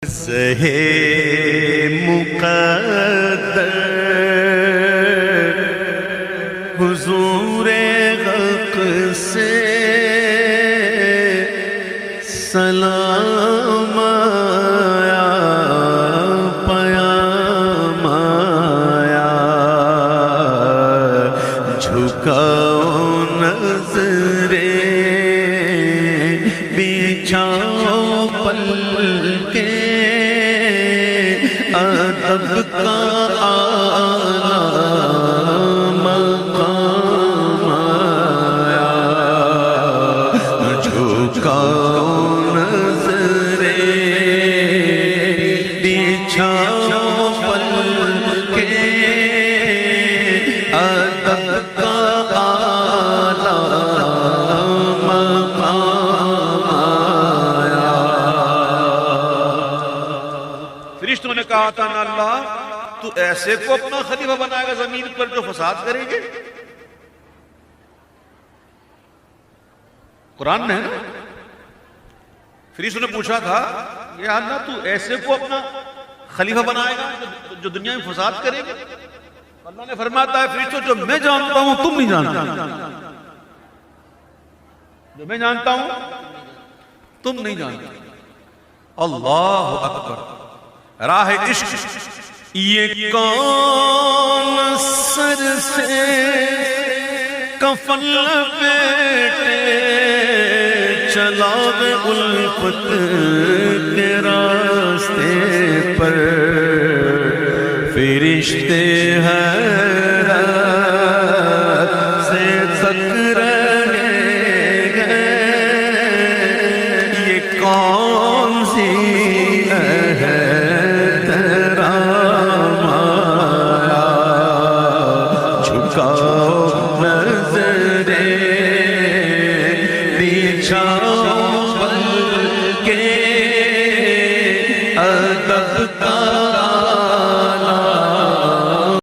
سہے مقدر حضور حق سے سلام آیا، پیام آیا، جھکاؤ نظریں بچھاؤ پلکیں، ادب کا اعلیٰ مقام آیا، جھکاؤ نظریں بچھاؤ پلکیں، ادب کا اعلیٰ مقام آیا۔ فرشتوں نے کہا تھا نا اللہ تو ایسے کو اپنا خلیفہ بنائے گا زمین پر جو فساد کریں گے؟ قرآن میں ہے نا، فرشتوں نے پوچھا تھا یا اللہ تو ایسے کو اپنا خلیفہ بنائے گا جو دنیا میں فساد کرے گا؟ اللہ نے فرماتا ہے فرشتوں جو میں جانتا ہوں تم نہیں جانتے، جو میں جانتا ہوں تم نہیں جانتے۔ اللہ اکبر، راہ عشق۔ یہ کون سر سے کفن لپیٹے چلا بے الفت کے راستے پر، فرشتے حیرت سے تک رہے گئے، یہ کون سی ادب کا